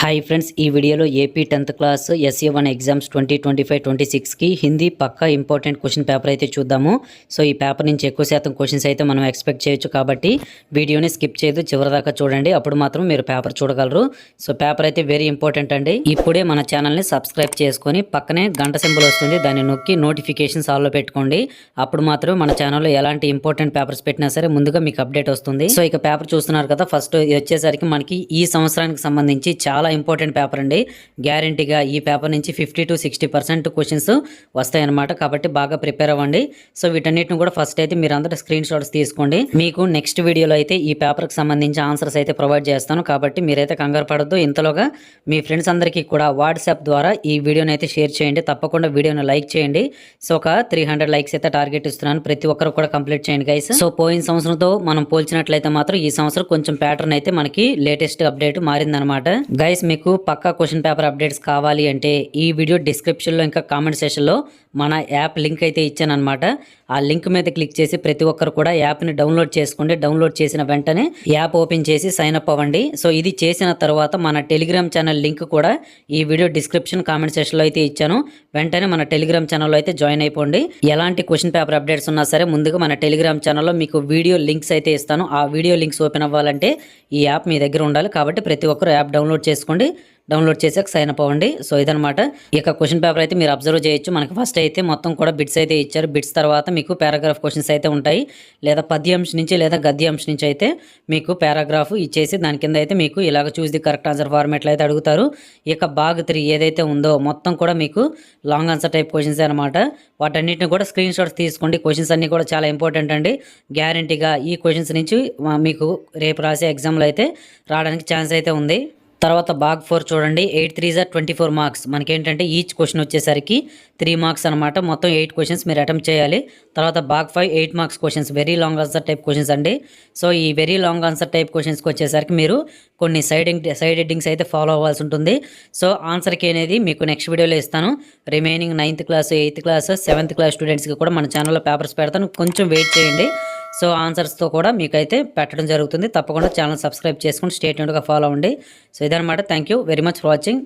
Hi friends, ఈ వీడియోలో AP 10th class SE1 exams 2025-26కి హిందీ పక్కా ఇంపార్టెంట్ క్వశ్చన్ పేపర్ అయితే చూద్దాము. సో ఈ పేపర్ నుంచి ఎక్కువ శాతం క్వశ్చన్స్ అయితే మనం ఎక్స్పెక్ట్ చేయొచ్చు కాబట్టి వీడియోని స్కిప్ చేయదు, చివరిదాకా చూడండి. అప్పుడు మాత్రం మీరు పేపర్ చూడగలరు. సో పేపర్ అయితే వెరీ ఇంపార్టెంట్ అండి. ఇప్పుడే మన ఛానల్ని సబ్స్క్రైబ్ చేసుకొని పక్కనే గంట సింబల్ వస్తుంది, దాన్ని నొక్కి నోటిఫికేషన్స్ ఆల్లో పెట్టుకోండి. అప్పుడు మాత్రమే మన ఛానల్లో ఎలాంటి ఇంపార్టెంట్ పేపర్స్ పెట్టినా సరే ముందుగా మీకు అప్డేట్ వస్తుంది. సో ఇక పేపర్ చూస్తున్నారు కదా, ఫస్ట్ వచ్చేసరికి మనకి ఈ సంవత్సరానికి సంబంధించి చాలా ఇంపార్టెంట్ పేపర్ అండి. గ్యారంటీగా ఈ పేపర్ నుంచి 50 to 60% క్వశ్చన్స్ వస్తాయన్నమాట. కాబట్టి బాగా ప్రిపేర్ అవ్వండి. సో వీటన్నిటిని కూడా ఫస్ట్ అయితే మీరు అందరూ స్క్రీన్ షాట్స్ తీసుకోండి. మీకు నెక్స్ట్ వీడియోలో అయితే ఈ పేపర్కి సంబంధించి ఆన్సర్స్ అయితే ప్రొవైడ్ చేస్తాను. కాబట్టి మీరైతే కంగారు పడద్దు. ఇంతలోగా మీ ఫ్రెండ్స్ అందరికీ కూడా వాట్సాప్ ద్వారా ఈ వీడియోని అయితే షేర్ చేయండి. తప్పకుండా వీడియోని లైక్ చేయండి. సో ఒక 300 లైక్స్ అయితే టార్గెట్ ఇస్తున్నాను. ప్రతి ఒక్కరు కూడా కంప్లీట్ చేయండి గైస్. సో పోయిన సంవత్సరంతో మనం పోల్చినట్లయితే మాత్రం ఈ సంవత్సరం కొంచెం ప్యాటర్న్ అయితే మనకి లేటెస్ట్ అప్డేట్ మారిందనమాట. గైస్ మీకు పక్కా క్వశ్చన్ పేపర్ అప్డేట్స్ కావాలి అంటే ఈ వీడియో డిస్క్రిప్షన్లో ఇంకా కామెంట్ సెషన్లో మన యాప్ లింక్ అయితే ఇచ్చాను అనమాట. ఆ లింక్ మీద క్లిక్ చేసి ప్రతి ఒక్కరు కూడా యాప్ని డౌన్లోడ్ చేసుకోండి. డౌన్లోడ్ చేసిన వెంటనే యాప్ ఓపెన్ చేసి సైన్ అప్ అవ్వండి. సో ఇది చేసిన తర్వాత మన టెలిగ్రామ్ ఛానల్ లింక్ కూడా ఈ వీడియో డిస్క్రిప్షన్ కామెంట్ సెషన్లో అయితే ఇచ్చాను. వెంటనే మన టెలిగ్రామ్ ఛానల్లో అయితే జాయిన్ అయిపోండి. ఎలాంటి క్వశ్చన్ పేపర్ అప్డేట్స్ ఉన్నా సరే ముందుగా మన టెలిగ్రామ్ ఛానల్లో మీకు వీడియో లింక్స్ అయితే ఇస్తాను. ఆ వీడియో లింక్స్ ఓపెన్ అవ్వాలంటే ఈ యాప్ మీ దగ్గర ఉండాలి. కాబట్టి ప్రతి ఒక్కరు యాప్ డౌన్లోడ్ చేసుకోండి. డౌన్లోడ్ చేసాక సైన్ అప్ అవ్వండి. సో ఇదనమాట. ఇక క్వశ్చన్ పేపర్ అయితే మీరు అబ్జర్వ్ చేయొచ్చు. మనకి ఫస్ట్ అయితే మొత్తం కూడా బిట్స్ అయితే ఇచ్చారు. బిట్స్ తర్వాత మీకు పారాగ్రాఫ్ క్వశ్చన్స్ అయితే ఉంటాయి. లేదా పద్యాంశ నుంచి లేదా గద్యాంశ నుంచి అయితే మీకు పారాగ్రాఫ్ ఇచ్చేసి దాని కింద అయితే మీకు ఇలాగ చూస్ ది కరెక్ట్ ఆన్సర్ ఫార్మేట్లో అయితే అడుగుతారు. ఇక భాగ్ 3 ఏదైతే ఉందో మొత్తం కూడా మీకు లాంగ్ ఆన్సర్ టైప్ క్వశ్చన్స్ అనమాట. వాటన్నిటిని కూడా స్క్రీన్ షాట్స్ తీసుకోండి. క్వశ్చన్స్ అన్ని కూడా చాలా ఇంపార్టెంట్ అండి. గ్యారంటీగా ఈ క్వశ్చన్స్ నుంచి మీకు రేపు రాసే ఎగ్జామ్లో అయితే రావడానికి ఛాన్స్ అయితే ఉంది. తర్వాత భాగ్ 4 చూడండి. 8 3s are 24 మార్క్స్. మనకేంటంటే ఈచ్ క్వశ్చన్ వచ్చేసరికి 3 మార్క్స్ అనమాట. మొత్తం 8 క్వశ్చన్స్ మీరు అటెంప్ట్ చేయాలి. తర్వాత భాగ్ 5 8 marks questions, very long answer type questions అండి. సో ఈ వెరీ లాంగ్ ఆన్సర్ టైప్ క్వశ్చన్స్కి వచ్చేసరికి మీరు కొన్ని సైడ్ హెడ్డింగ్స్ అయితే ఫాలో అవ్వాల్సి ఉంటుంది. సో ఆన్సర్కి అనేది మీకు నెక్స్ట్ వీడియోలో ఇస్తాను. Remaining 9th class 8th class 7th class స్టూడెంట్స్కి కూడా మన ఛానల్లో పేపర్స్ పెడతాను. కొంచెం వెయిట్ చేయండి. సో ఆన్సర్స్తో కూడా మీకైతే పెట్టడం జరుగుతుంది. తప్పకుండా ఛానల్ సబ్స్క్రైబ్ చేసుకుని స్టే ట్యూన్డ్గా ఫాలో అవ్వండి. సో ఇదనమాట. Thank you very much for watching.